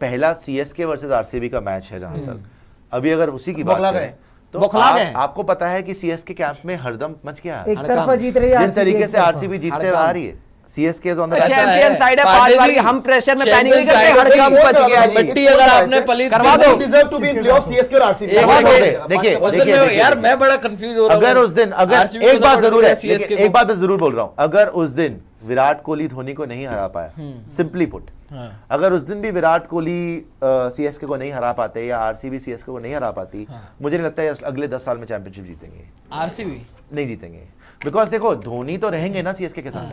पहला CSK versus RCB का match है जहां तक अभी अगर उसी की बात करें तो आपको पता है कि सीएसके कैंप में हरदम मच गया एक तरफा जीत रही है, जिस तरीके से आरसीबी जीतते आ रही है। CSK is on the champion side है, 5 बार की हम प्रेशर में पैनिक नहीं करते, हरदम बच गया जी। मिट्टी अगर आपने पली करवा दो, deserve to be in playoff CSK और आरसीबी। देखिए यार मैं बड़ा कंफ्यूज हो रहा हूं। अगर उस दिन एक बात जरूर है, एक बात मैं जरूर बोल रहा हूं, अगर उस दिन विराट कोहली धोनी को नहीं हरा पाया, सिंपली पुट, अगर उस दिन भी विराट कोहली सीएसके को नहीं हरा पाते या आरसीबी सीएसके को नहीं हरा पाती, मुझे नहीं लगता है अगले 10 साल में चैंपियनशिप जीतेंगे। आरसीबी नहीं जीतेंगे, बिकॉज देखो धोनी तो रहेंगे ना सीएसके के साथ।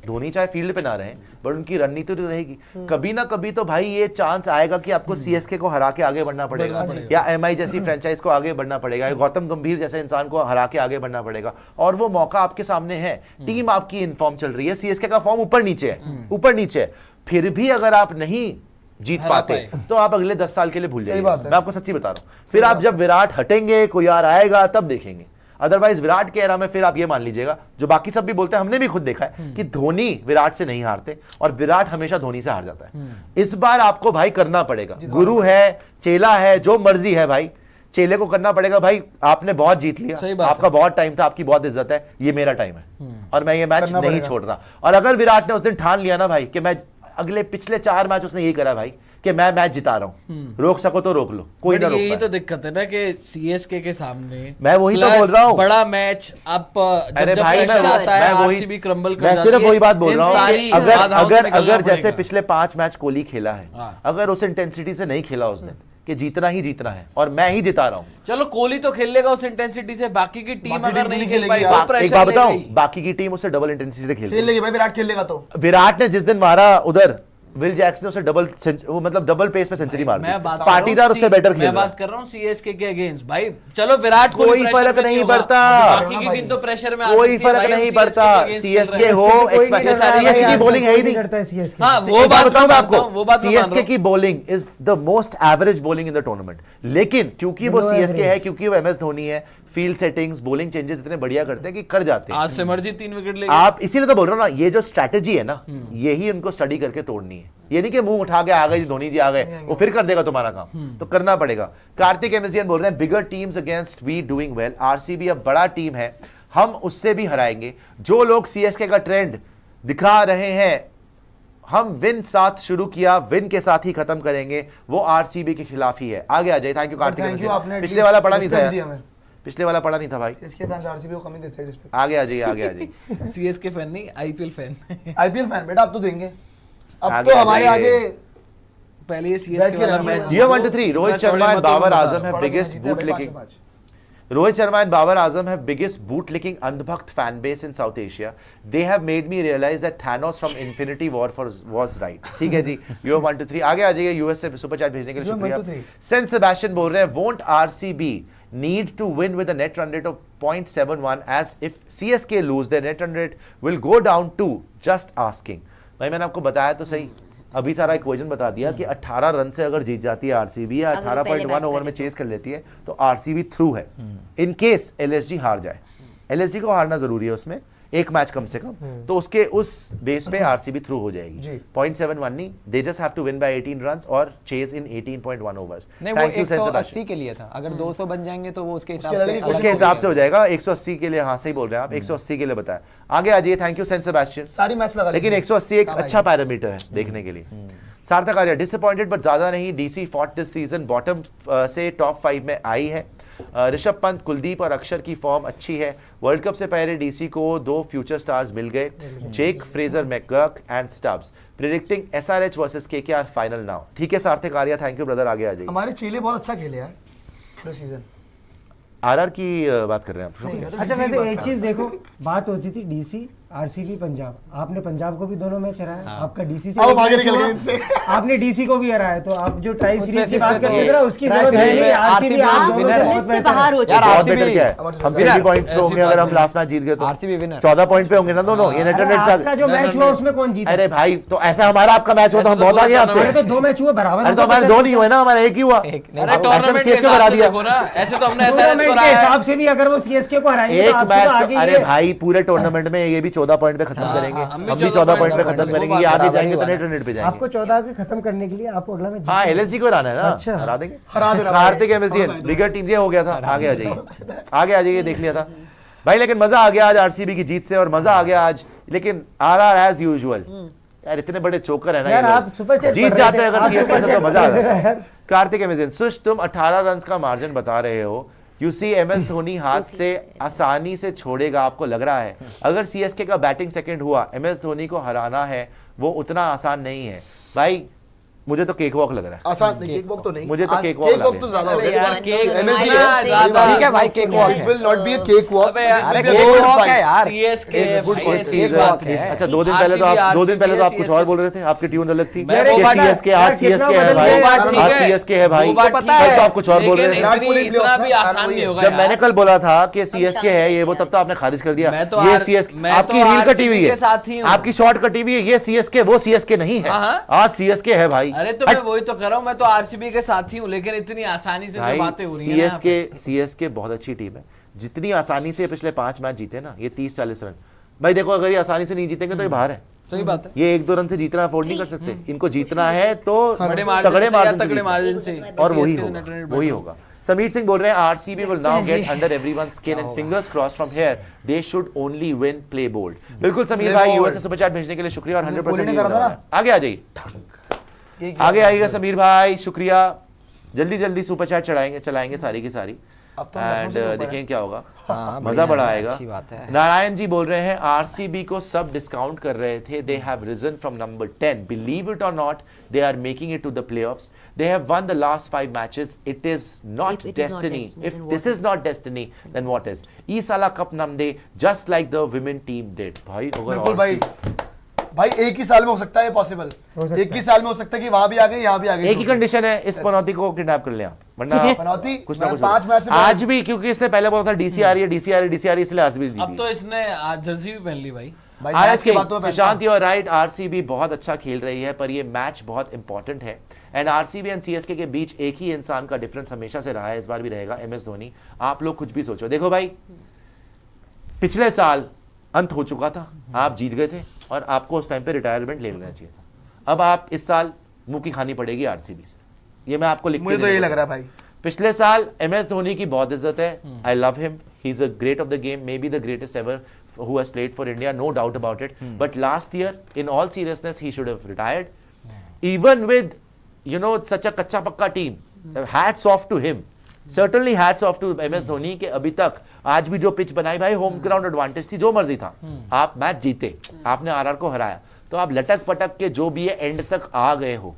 धोनी चाहे फील्ड पे ना रहे बट उनकी रणनीति तो रहेगी। कभी ना कभी तो भाई ये चांस आएगा कि आपको सीएसके को हरा के आगे बढ़ना पड़ेगा, या एमआई जैसी फ्रेंचाइज को आगे बढ़ना पड़ेगा, या गौतम गंभीर जैसे इंसान को हरा के आगे बढ़ना पड़ेगा, और वो मौका आपके सामने है। टीम आपकी इनफॉर्म चल रही है, सीएसके का फॉर्म ऊपर नीचे है, ऊपर नीचे है, फिर भी अगर आप नहीं जीत पाते तो आप अगले 10 साल के लिए भूल जाइए। मैं आपको सच्ची बता रहा हूं, फिर आप जब विराट हटेंगे कोई और आएगा तब देखेंगे। अदरवाइज विराट के एरा में फिर आप ये मान लीजिएगा, जो बाकी सब भी बोलते हैं, हमने भी खुद देखा है कि धोनी विराट से नहीं हारते और विराट हमेशा धोनी से हार जाता है। इस बार आपको भाई करना पड़ेगा, गुरु है, चेला है, जो मर्जी है भाई, चेले को करना पड़ेगा। भाई आपने बहुत जीत लिया, आपका बहुत टाइम था, आपकी बहुत इज्जत है, ये मेरा टाइम है और मैं ये मैच नहीं छोड़ रहा। और अगर विराट ने उस दिन ठान लिया ना भाई कि मैं अगले पिछले 4 मैच उसने यही करा भाई कि मैं मैच जिता रहा हूं, रोक सको तो रोक लो, कोई ना रोक पाए। यही तो दिक्कत है ना कि सीएसके के सामने मैं वही तो बोल रहा हूं, बड़ा मैच आप अरे भाई आरसीबी क्रम्बल कर मैं सिर्फ वही बात बोल रहा हूं, अगर जैसे पिछले 5 मैच कोहली खेला है, अगर उस इंटेंसिटी से नहीं खेला उस दिन कि जीतना ही जीतना है और मैं ही जिता रहा हूं, चलो कोहली तो खेल लेगा उस इंटेंसिटी से, बाकी की टीम अगर नहीं खेल पाई, एक बात बताऊं, बाकी की टीम उससे डबल इंटेंसिटी से खेल लेगी भाई। विराट खेल लेगा तो विराट ने जिस दिन मारा उधर विल जैक्स ने उसे डबल पेस पे सेंचुरी मार दी। पाटीदार उससे बेटर खेल। मैं बात कर रहा हूं सीएसके के अगेंस्ट भाई। चलो विराट कोई फर्क नहीं पड़ता, बाकी की टीम तो प्रेशर में कोई फर्क नहीं पड़ता। सीएसके हो, सीएसके की बॉलिंग है ही नहीं। हां वो बात बताऊं मैं आपको, सीएसके की bowling is the most average bowling in the tournament, लेकिन क्योंकि वो सीएसके है, क्योंकि वो एमएस धोनी है, फील्ड सेटिंग्स, बॉलिंग चेंजेस इतने बढ़िया करते हैं कि कर जाते हैं। आज से मर्जी 3 विकेट लेंगे आप, इसीलिए तो बोल रहा हूं ना, ये जो स्ट्रैटेजी है ना, यही उनको स्टडी करके तोड़नी है। ये नहीं कि मुंह उठा के आ गए धोनी जी आ गए वो फिर कर देगा तुम्हारा काम, तो करना पड़ेगा। कार्तिक एमएसडीएन बोल रहे हैं bigger teams against we doing well, RCB अब बड़ा टीम है, हम उससे भी हराएंगे। जो लोग सीएसके का ट्रेंड दिखा रहे हैं, हम विन साथ शुरू किया, विन के साथ ही खत्म करेंगे, वो आरसीबी के खिलाफ ही है। आगे आ जाए। Thank you Kartik. पिछले वाला पढ़ा नहीं था, पिछले वाला पढ़ा नहीं था भाई। सीएसके फैन आरसीबी को कम ही देते हैं रिस्पेक्ट। आगे आ जाइए, आगे आ जाइए। सीएसके फैन नहीं, आईपीएल फैन। आईपीएल फैन बेटा अब तो देंगे, अब तो हमारे आगे पहले ये सीएसके वाला match. Jio 1 2 3 Rohit Sharma and Babar Azam है biggest bootlegging. Rohit Sharma and Babar Azam have biggest bootlicking Andhbhakt fan base in South Asia. They have made me realize that Thanos from Infinity War was right. ठीक है जी, Yo 1 2 3 आगे आ जाइए। US से super chat भेजने के लिए शुक्रिया। Saint Sebastian बोल रहे हैं won't RCB need to win with a net run rate of 0.71 as if CSK lose their net run rate will go down to just asking। भाई मैंने आपको बताया तो सही, अभी सारा इक्वेशन बता दिया कि 18 रन से अगर जीत जाती है आरसीबी या 18.1 ओवर में चेस कर लेती है तो आरसीबी थ्रू है। इन केस एलएसजी हार जाए, एलएसजी को हारना जरूरी है उसमें, एक मैच कम से कम, तो उसके उस बेस पे आरसीबी थ्रू हो जाएगी। 0.71 नहीं, they just have to win by 18 runs और चेज इन 18.1 ओवर्स। नहीं, वो 180 के लिए था, अगर 200 बन जाएंगे तो वो उसके हिसाब से हो जाएगा। 180 के लिए, हाँ सही बोल रहे हैं आप, 180 के लिए बताया। आगे आ जाइए। Thank you sent Sebastian. सारी मैच लगा, लेकिन 180 एक अच्छा पैरामीटर है देखने के लिए। सार्थक आर्या डिसअपॉइंटेड बट ज्यादा नहीं, DC fought this season, bottom से टॉप 5 में आई है। ऋषभ पंत, कुलदीप और अक्षर की फॉर्म अच्छी है। वर्ल्ड कप से पहले डीसी को 2 फ्यूचर स्टार्स मिल गए, Jake Fraser, McGurk and Stubbs. Predicting SRH versus KKR final now. ठीक है सार्थक आर्या, थैंक यू ब्रदर। आगे आ जाइए। हमारे चेले बहुत अच्छा खेले यार पूरे सीजन। आरआर की बात कर रहे हैं आप। अच्छा वैसे एक चीज देखो, बात होती थी डीसी आरसीबी पंजाब, आपने पंजाब को भी दोनों मैच हराया, आपका डीसी से आपने डीसी को भी हराया, तो आप जो टाई सीरीज की बात करते थे ना उसकी जरूरत है नहीं। आरसीबी आप दोनों से बहुत बाहर हो चुका है। बहुत बेटर क्या है, हम 6 पॉइंट्स पे होंगे अगर हम लास्ट मैच जीत गए तो। आरसीबी विनर 14 पॉइंट पे होंगे ना दोनों। ये नेट रन रेट का जो मैच हुआ उसमें कौन जीता? अरे भाई तो ऐसा हमारा आपका मैच हुआ तो हम बहुत आगे आपसे। तो 2 मैच हुए बराबर। अरे तो हमारे 2 नहीं हुए ना, हमारा 1 ही हुआ। ऐसे तो हमने हिसाब से भी अगर वो सीएसके को हराएंगे तो एक मैच, अरे भाई पूरे टूर्नामेंट में ये भी 14 पॉइंट पे खत्म करेंगे, हम भी 14 पॉइंट पे खत्म करेंगे, ये आगे जाएंगे तो नेट रन पे जाएंगे। आपको 14 के खत्म करने के लिए आपको अगला मैच हाँ एलएसजी को हराना है ना, अच्छा। हरा देंगे, हरा देना कार्तिक एमएसडीएन बिगर टीम ये हो गया था, आगे आ जाइए, आगे आ जाइए, देख लिया था भाई। लेकिन मजा आ गया आज आरसीबी की जीत से, और मजा आ गया आज, लेकिन आरआर एज यूजुअल यार इतने बड़े चोकर है ना यार, ये लोग। आप सुपर चैट जीत पढ़ रहे जाते थे, हैं अगर आप सीएसके सुपर से तो चैट मजा आ पढ़ रहे थे जाता है। यार। कार्तिक एमएसडीएन सुश तुम 18 रन का मार्जिन बता रहे हो, यू सी एमएस धोनी हाथ से आसानी से छोड़ेगा, आपको लग रहा है? अगर सीएसके का बैटिंग सेकंड हुआ, एमएस धोनी को हराना है वो उतना आसान नहीं है भाई, मुझे तो केक वॉक लग रहा है। आसान नहीं, केक वॉक तो नहीं, मुझे तो आज केक वॉक केक वॉक लगे। तो ज्यादा हो अरे गया। यार केक MSD ठीक है भाई, केक वॉक It है। will not be a cake walk. अबे यार, It will अरे be a cake good walk fight. है यार। सीएसके गुड फॉर एक सीजन। वॉक है। अच्छा 2 दिन पहले तो आप RCB 2 दिन पहले तो आप कुछ और CSK बोल रहे थे, आपकी ट्यून अलग थी। मैं ये वो बात- सीएसके यार, आज सीएसके कितना है बदल भाई, गया वो बात ठीक आज है। सीएसके है भाई, वो बात कल ठीक है। तो आप कुछ और बोल रहे लेकिन थे। पूरी इतना playoff भी में आसान नहीं होगा जब मैंने यार। कल बोला था कि सीएसके है ये वो, तब तो आपने खारिज कर दिया। मैं तो ये आर- सीएसके मैं तो आपकी रील कटी हुई RCB के साथ ही है, हूँ। आपकी शॉर्ट कटी हुई है, ये सीएसके वो सीएसके नहीं है, हाँ। आज सीएसके है भाई। अरे तो मैं वही तो कर रहा हूँ, मैं तो आरसीबी के साथ ही हूँ, लेकिन इतनी आसानी से जो बातें हो रही है ना सीएसके बहुत अच्छी टीम है, जितनी आसानी से पिछले 5 मैच जीते ना, ये 30-40 रन भाई। देखो अगर ये आसानी से नहीं जीतेंगे तो ये बाहर है, सही बात है। ये 1-2 रन से जीतना अफोर्ड नहीं कर सकते, इनको जीतना है तो बड़े मार्जिन तगड़े से या मार्जिन से तगड़े जीतना। मार्जिन से, और वही CSK से होगा, net run वही rate होगा। समीर सिंह बोल रहे हैं RCB will now get under everyone's skin and fingers crossed from here they should only win, play bold. बिल्कुल समीर Play भाई, bold। यूएस से सुपर चैट भेजने के लिए शुक्रिया, और 100% कोहली ने करा था ना? आगे आ जाइए, आगे आइएगा समीर भाई, शुक्रिया। जल्दी जल्दी सुपर चैट चलाएंगे सारी की सारी, अब तो एंड देखेंगे क्या होगा, हाँ, मजा बढ़िया बड़ा है, आएगा। अच्छी बात है। नारायण जी बोल रहे हैं आरसीबी को सब डिस्काउंट कर रहे थे, they have risen from number 10, believe it or not they are making it to the playoffs, they have won the last 5 matches, it is not If it is not destiny, destiny, if then this what is not destiny then what is, ई साला cup नमदे just like the women team did. भाई अगर बिल्कुल भाई, भाई एक ही साल में हो सकता है पॉसिबल, एक ही साल में हो सकता है कि वहां भी आ गए यहाँ भी आ गए। एक ही कंडीशन है, इस पनौती को किडनैप कर ले आप, वरना पनौती कुछ ना कुछ 5 मैच से आज भी, क्योंकि इसने पहले बोला था डीसी आ रही है, डीसी आ रही है, डीसी आ रही है, इसलिए आज भी अब तो इसने आज जर्सी भी पहन ली भाई। भाई आज मैच के की बातों में प्रशांत, यू आर राइट, आरसीबी बहुत अच्छा खेल रही है, पर ये मैच बहुत इंपॉर्टेंट है, एंड आरसीबी एंड सीएसके के बीच एक ही इंसान का डिफरेंस हमेशा से रहा है, इस बार भी रहेगा, एमएस धोनी। आप लोग कुछ भी सोचो, देखो भाई पिछले साल अंत हो चुका था, आप जीत गए थे और आपको उस टाइम पे रिटायरमेंट ले लेना चाहिए था, अब आप इस साल मुंह की खानी पड़ेगी आरसीबी से, ये मैं आपको लिख के मुझे तो देने यही को लग रहा है भाई। पिछले साल एमएस धोनी की बहुत इज्जत है, I love him, he is a great of the game, may be the greatest ever who has played for India, no doubt about it. But last year, in all seriousness, he should have retired. Even with, you know, such a कच्चा पक्का team, hats off to him. Certainly hats off to MS Dhoni के अभी तक आज भी जो pitch बनाई भाई, होम ग्राउंड एडवांटेज थी, जो मर्जी था, आप मैच जीते, आपने आरआर को हराया, तो आप लटक पटक के जो भी है एंड तक आ गए हो,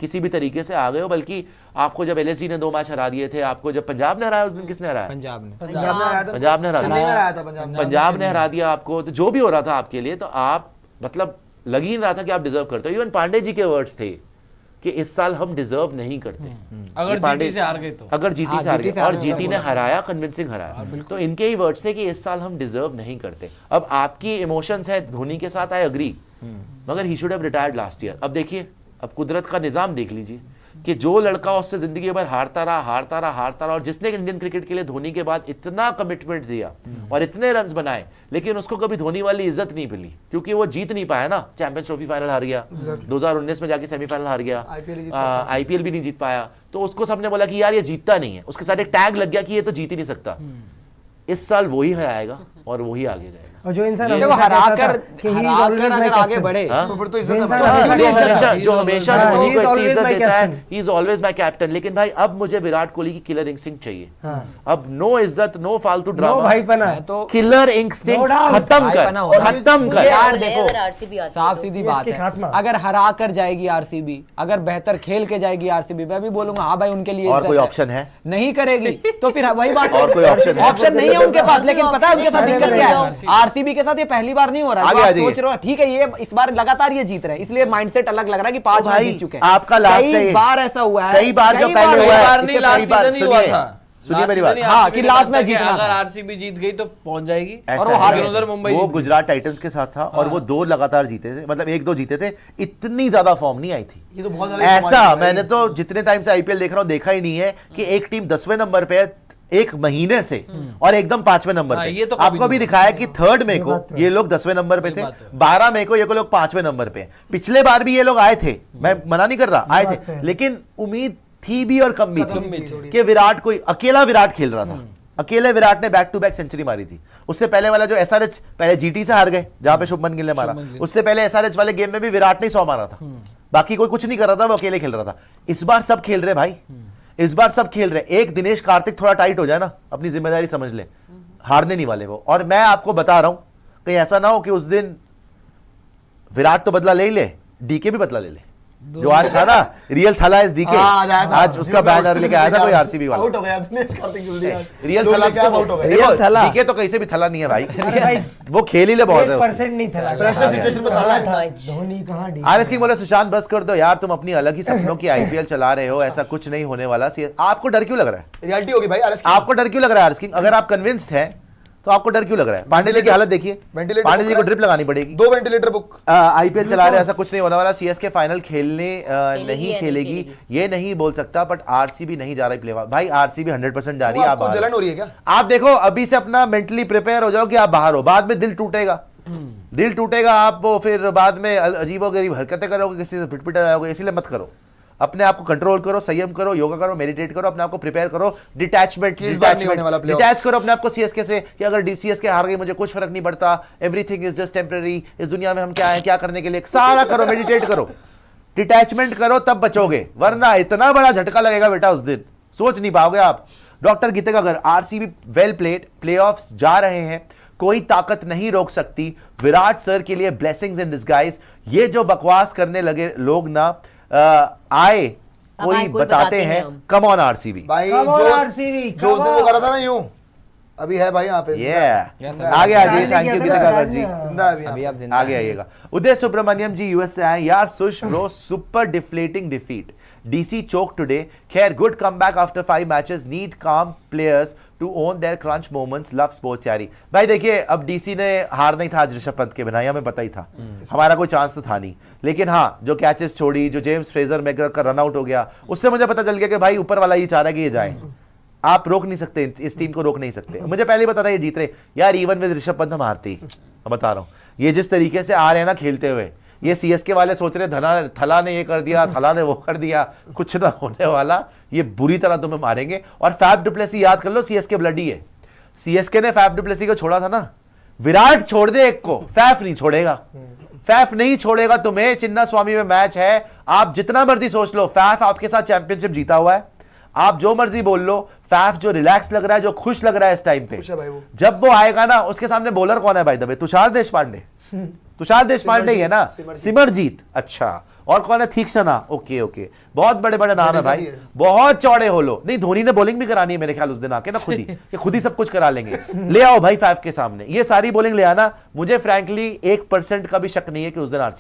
किसी भी तरीके से आ गए हो। बल्कि आपको जब एलएसजी ने 2 मैच हरा दिए थे, आपको जब पंजाब ने हराया उस दिन किसने हराया? पंजाब ने पंजाब ने हराया था, पंजाब ने हरा चेन्नई ने दिया, हराया था पंजाब। पंजाब ने हरा दिया आपको, तो जो भी हो रहा था आपके लिए, तो आप मतलब लग ही नहीं रहा था कि आप डिजर्व करते हो। इवन पांडे जी के वर्ड्स थे कि इस साल हम डिजर्व नहीं करते, अगर ये पांडे- जीटी से हार गए तो अगर जीटी हाँ, से हार जीटी गए, से और हार गए, जीटी ने हराया, कन्विंसिंग हराया, तो इनके ही वर्ड्स थे कि इस साल हम डिजर्व नहीं करते। अब आपकी इमोशंस है धोनी के साथ, आई अग्री, मगर he should have retired last year. अब देखिए, अब कुदरत का निजाम देख लीजिए कि जो लड़का उससे जिंदगी भर हारता रहा, और जिसने इंडियन क्रिकेट के लिए धोनी के बाद इतना कमिटमेंट दिया और इतने रन्स बनाए, लेकिन उसको कभी धोनी वाली इज्जत नहीं मिली, क्योंकि वो जीत नहीं पाया ना, चैंपियंस ट्रॉफी फाइनल हार गया, 2019 में जाके सेमीफाइनल हार गया, आईपीएल भी नहीं जीत पाया, तो उसको सबने बोला कि यार ये जीतता नहीं है, उसके साथ एक टैग लग गया कि ये तो जीत ही नहीं सकता। इस साल वही हराएगा और वही आगे जाएगा। और जो इंसान देखो हमेशा कहता था हराकर कि he is always my अगर आगे captain. बढ़े हाँ? तो फिर तो जो इज्जत इंसान है। हमेशा जो कहता था, हमेशा जो हमेशा हाँ, धोनी he को is इतनी always इज्जत my देता है, captain. he is always my captain, लेकिन भाई अब मुझे विराट कोहली की किलर इंस्टिंक्ट चाहिए, हाँ। अब नो इज्जत, नो फालतू नो ड्रामा, भाई पना, तो किलर इंस्टिंक्ट No doubt. खत्म कर, भाईपना होना। खत्म कर। यार अगर देखो, आरसीबी आती है साफ तो। सीधी बात इसके है, खात्मा। अगर हरा कर जाएगी आरसीबी, अगर बेहतर खेल के जाएगी आरसीबी, मैं भी बोलूंगा हाँ भाई उनके लिए और इज्जत कोई है। ऑप्शन है? नहीं करेगी तो फिर वही बात, और कोई ऑप्शन है? ऑप्शन नहीं है उनके पास, लेकिन पता है उनके साथ दिक्कत क्या है, RCB आरसीबी के साथ ये पहली बार नहीं हो रहा है, आगे तो आ आप जाइए। सोच रहे हो ठीक है ये इस बार लगातार ये जीत रहे हैं, इसलिए माइंडसेट अलग लग रहा है कि 5 मैच भाई, जीत चुके हैं। आपका लास्ट है कई ये। बार ऐसा हुआ है, कई बार जो कई पहले हुआ है, बार नहीं, इससे लास्ट कई बार सीजन ही हुआ सुनिए, था। सुनिए मेरी बात, हाँ, कि लास्ट में जीतना अगर था। आरसीबी जीत गई तो पहुंच जाएगी, ऐसा और वो है हार ना, गए, उधर मुंबई वो जीत गई। गुजरात टाइटंस के साथ था और वो 2 लगातार जीते थे, मतलब 1-2 जीते थे, इतनी ज्यादा फॉर्म नहीं आई थी। ये तो बहुत ज्यादा ऐसा कमाल है मैंने तो जितने टाइम से आईपीएल देख रहा हूं देखा ही नहीं है कि एक टीम 10वें नंबर पे है, एक महीने से और एकदम 5वें नंबर हाँ, पे। ये तो कभी आपको नहीं भी हुआ। दिखाया कि 3 मई ये को बात तो है। ये लोग 10वें नंबर पे थे, बात तो है। 12 मई को ये लोग 5वें नंबर पे। पिछले बार भी ये लोग आए थे, मैं मना नहीं कर रहा, आए बात तो थे, है। लेकिन उम्मीद थी भी और कम भी कम भी थी थी। कि विराट कोई अकेला विराट खेल रहा था। अकेले विराट ने बैक टू बैक सेंचुरी मारी थी। उससे पहले वाला जो एसआरएच, पहले जीटी से हार गए जहां पे शुभमन गिल ने मारा, शुभमन गिल। उससे पहले एसआरएच वाले गेम में भी विराट ने 100 मारा था, बाकी कोई कुछ नहीं कर रहा था, वो अकेले खेल रहा था। इस बार सब खेल रहे भाई, इस बार सब खेल रहे। एक दिनेश कार्तिक थोड़ा टाइट हो जाए ना, अपनी जिम्मेदारी समझ ले, हारने नहीं वाले वो। और मैं आपको बता रहा हूं, कहीं ऐसा ना हो कि उस दिन विराट तो बदला ले ही ले, डीके भी बदला ले ले। जो आज था ना रियल थला इज डीके, हाँ, आया था। आज उसका बैनर लेके आया था कोई आरसीबी वाला। आउट हो गया दिनेश कार्तिक जल्दी आज। रियल दो थला लेके आउट हो गए। रियल थला। डीके तो कहीं से भी थला नहीं है भाई, अरे भाई वो खेल ही ले बहुत है। 1% नहीं था। प्रेशर सिचुएशन में था ना। धोनी कहाँ डी आरएस किंग बोले सुशांत बस कर दो यार, तुम अपनी अलग ही सपनों की आईपीएल चला रहे हो, ऐसा कुछ नहीं होने वाला। आपको डर क्यों लग रहा है? रियलिटी होगी भाई आरएस की। आपको डर क्यों लग रहा है आरएस किंग? अगर आप कन्विंस्ड हैं तो आपको डर क्यों लग रहा है? पांडे जी की हालत देखिए, वेंटिलेटर पांडे जी बुक को है। ड्रिप लगानी पड़ेगी। 2 वेंटिलेटर बुक। आईपीएल चला रहे, ऐसा कुछ नहीं होने वाला। सीएसके फाइनल खेलने नहीं या नहीं खेलेगी खेलेगी। ये नहीं बोल सकता, बट आरसीबी नहीं जा रही प्ले भाई। आरसीबी 100% जा रही है। आप आपको बाहर जलन हो। हो रही है क्या? आप देखो अभी से अपना मेंटली प्रिपेयर हो जाओ कि आप बाहर हो, बाद में दिल टूटेगा। दिल टूटेगा, आप वो फिर बाद में अजीबोगरीब हरकतें करोगे, किसी से पिटपिटा जाओगे। इसलिए मत करो, अपने आप को कंट्रोल करो, संयम करो, योगा करो, मेडिटेट करो, अपने आप को प्रिपेयर करो। डिटैचमेंट इस बार नहीं होने वाला playoffs। डिटैच करो अपने आप को सीएसके से कि अगर सीएसके हार गई मुझे कुछ फर्क नहीं पड़ता, एवरीथिंग इज जस्ट टेम्पररी। इस दुनिया में हम क्या है, क्या करने के लिए, सारा करो, मेडिटेट करो, डिटैचमेंट करो, तब बचोगे। वरना इतना बड़ा झटका लगेगा बेटा उस दिन, सोच नहीं पाओगे आप। डॉक्टर गीते का अगर आरसीबी वेल प्लेड, प्लेऑफ्स जा रहे हैं, कोई ताकत नहीं रोक सकती। विराट सर के लिए ब्लेसिंग्स इन डिस्गाइज। ये जो बकवास करने लगे लोग ना, आए कोई आए, कोई बताते बताते हैं। हैं हम। कम ऑन आरसीबी, भाई Come on, जो RCB, जो उस दिन come वो on। करा था ना यूं, अभी है भाई यहाँ पे। ये Yes, sir. आगे आ जाइए। Stand थैंक यू किया गीता था काका stand जी, में। जिंदा है अभी अभी यहाँ आप पे। जिंदा आगे हैं। आइएगा। उदय सुब्रमण्यम जी यूएस से आए। यार Sush bro, super deflating defeat, DC choke today. खैर good comeback after 5 matches, need calm players to own their crunch moments, love sports यारी। भाई देखिए, अब डीसी ने हार नहीं था आज ऋषभ पंत के बिना, ये हमें पता ही था, हमारा कोई चांस तो था नहीं। लेकिन हाँ, जो कैचेस छोड़ी, जो जेम्स फ्रेजर मैकर का रन आउट हो गया, उससे मुझे पता चल गया कि भाई ऊपर वाला ये चाह रहा है कि ये जाए। आप रोक नहीं सकते, इस टीम को रोक नहीं सकते। मुझे पहले ही पता था ये जीत रहे यार, इवन विद ऋषभ पंत हम हारते ही। मैं बता रहा हूँ, ये जिस तरीके से आ रहे हैं ना खेलते हुए, ये सीएसके वाले सोच रहे थला ने ये कर दिया, थला ने वो कर दिया, कुछ ना होने वाला। ये बुरी तरह तुम्हें मारेंगे। और फैफ डुप्लेसी याद कर लो, सीएसके ब्लडी है। सीएसके ने फैफ डुप्लेसी को छोड़ा था ना, विराट छोड़ दे एक को, फैफ नहीं छोड़ेगा। फैफ नहीं छोड़ेगा तुम्हें। चिन्ना स्वामी में मैच है, आप जितना मर्जी सोच लो, फैफ आपके साथ चैंपियनशिप जीता हुआ है। आप जो मर्जी बोल लो, फैफ जो रिलैक्स लग रहा है, जो खुश लग रहा है इस टाइम पे, खुश है भाई वो। जब वो आएगा ना, उसके सामने बॉलर कौन है भाई दबे? तुषार देशपांडे। तुषार देशपांडे ही है ना, सिमरजीत। अच्छा, और कौन है? तीक्ष्णा। ओके ओके, बहुत बड़े बड़े नाम है भाई, बहुत चौड़े हो लो। नहीं, धोनी ने बॉलिंग भी करानी है मेरे ख्याल उस दिन आके ना, खुद ही कि खुद ही सब कुछ करा लेंगे। ले आओ भाई फैफ के सामने, ये सारी बॉलिंग ले आना। मुझे फ्रैंकली 1% का भी शक नहीं है कि उस दिन आरसीबी